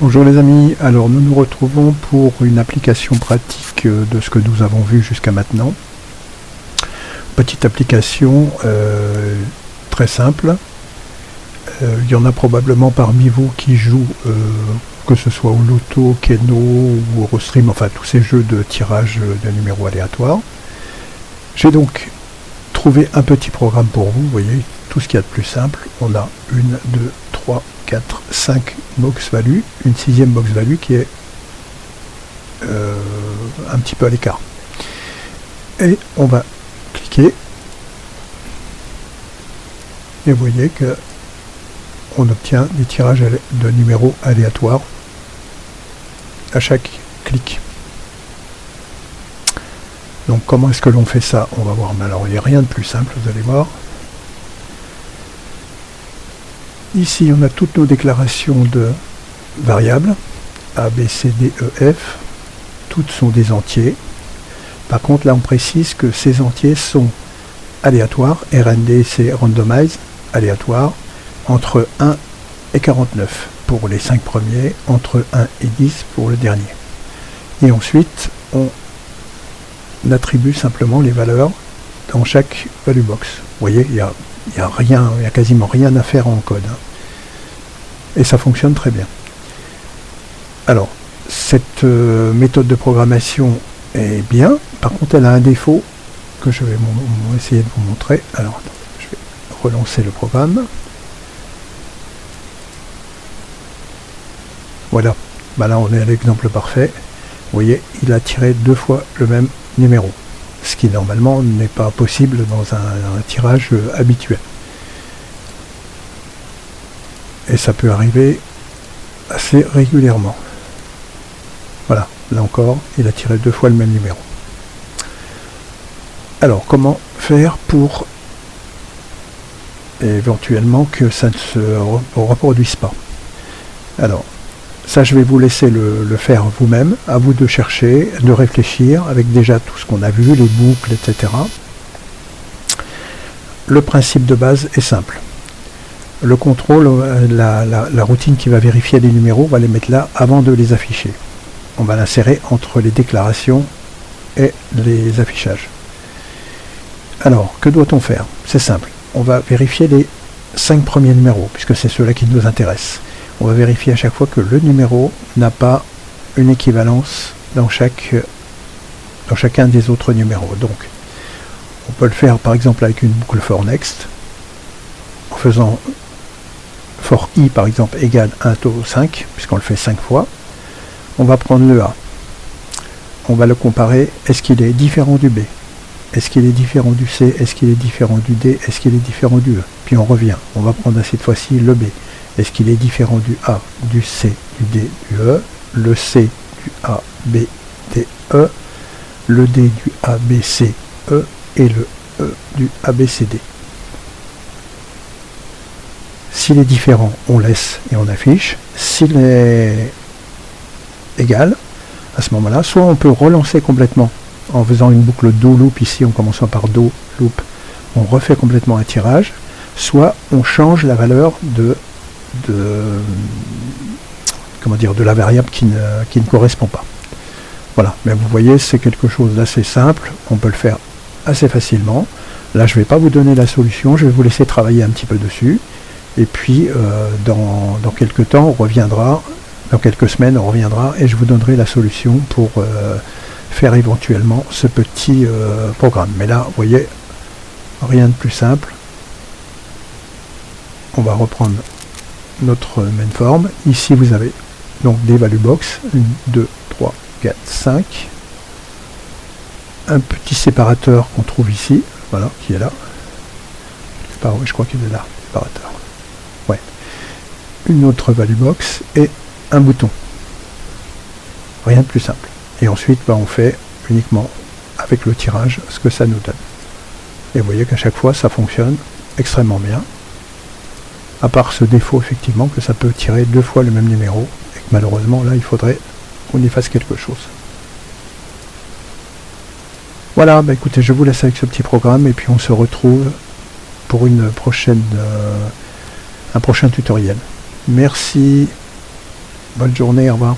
Bonjour les amis, alors nous nous retrouvons pour une application pratique de ce que nous avons vu jusqu'à maintenant. Petite application très simple. Il y en a probablement parmi vous qui jouent, que ce soit au loto, Keno ou Eurostream, enfin tous ces jeux de tirage de numéros aléatoires. J'ai donc trouvé un petit programme pour vous, voyez, tout ce qu'il y a de plus simple. On a 1, 2, 3, 4, 5 box value, une 6e box value qui est un petit peu à l'écart. Et on va cliquer et vous voyez que on obtient des tirages de numéros aléatoires à chaque clic. Donc comment est-ce que l'on fait ça? On va voir. Mais alors il n'y a rien de plus simple, vous allez voir. Ici, on a toutes nos déclarations de variables, A, B, C, D, E, F. Toutes sont des entiers. Par contre, là, on précise que ces entiers sont aléatoires. RND, c'est randomize, aléatoire, entre 1 et 49 pour les 5 premiers, entre 1 et 10 pour le dernier. Et ensuite, on attribue simplement les valeurs dans chaque value box. Vous voyez, il y a quasiment rien à faire en code. Et ça fonctionne très bien. Alors, cette méthode de programmation est bien. Par contre, elle a un défaut que je vais essayer de vous montrer. Alors, je vais relancer le programme. Voilà. Ben là, on est à l'exemple parfait. Vous voyez, il a tiré 2 fois le même numéro. Ce qui normalement n'est pas possible dans un tirage habituel. Et ça peut arriver assez régulièrement. Voilà, là encore, il a tiré 2 fois le même numéro. Alors, comment faire pour éventuellement que ça ne se reproduise pas? Alors, ça, je vais vous laisser le faire vous-même, à vous de chercher, de réfléchir, avec déjà tout ce qu'on a vu, les boucles, etc. Le principe de base est simple. Le contrôle, la routine qui va vérifier les numéros, on va les mettre là avant de les afficher. On va l'insérer entre les déclarations et les affichages. Alors, que doit-on faire? C'est simple. On va vérifier les 5 premiers numéros, puisque c'est ceux-là qui nous intéressent. On va vérifier à chaque fois que le numéro n'a pas une équivalence dans chacun des autres numéros. Donc, on peut le faire par exemple avec une boucle for next, en faisant for i par exemple égale 1 au 5, puisqu'on le fait 5 fois. On va prendre le A. On va le comparer. Est-ce qu'il est différent du B? Est-ce qu'il est différent du C? Est-ce qu'il est différent du D? Est-ce qu'il est différent du E? Puis on revient. On va prendre cette fois-ci le B. Est-ce qu'il est différent du A, du C, du D, du E, le C, du A, B, D, E, le D, du A, B, C, E, et le E, du A, B, C, D. S'il est différent, on laisse et on affiche. S'il est égal, à ce moment-là, soit on peut relancer complètement en faisant une boucle do loop ici, en commençant par do loop, on refait complètement un tirage, soit on change la valeur de la variable qui ne correspond pas. Voilà, mais vous voyez, c'est quelque chose d'assez simple, on peut le faire assez facilement. Là, je ne vais pas vous donner la solution, je vais vous laisser travailler un petit peu dessus, et puis dans quelques temps, on reviendra, dans quelques semaines, on reviendra, et je vous donnerai la solution pour faire éventuellement ce petit programme. Mais là, vous voyez, rien de plus simple. On va reprendre notre main form. Ici, vous avez donc des value box, 1, 2, 3, 4, 5. Un petit séparateur qu'on trouve ici, voilà, qui est là. Je crois qu'il est là, séparateur. Ouais. Une autre value box et un bouton. Rien de plus simple. Et ensuite, on fait uniquement avec le tirage ce que ça nous donne. Et vous voyez qu'à chaque fois, ça fonctionne extrêmement bien. À part ce défaut, effectivement, que ça peut tirer 2 fois le même numéro, et que malheureusement, là, il faudrait qu'on y fasse quelque chose. Voilà, écoutez, je vous laisse avec ce petit programme, et puis on se retrouve pour un prochain tutoriel. Merci. Bonne journée, au revoir.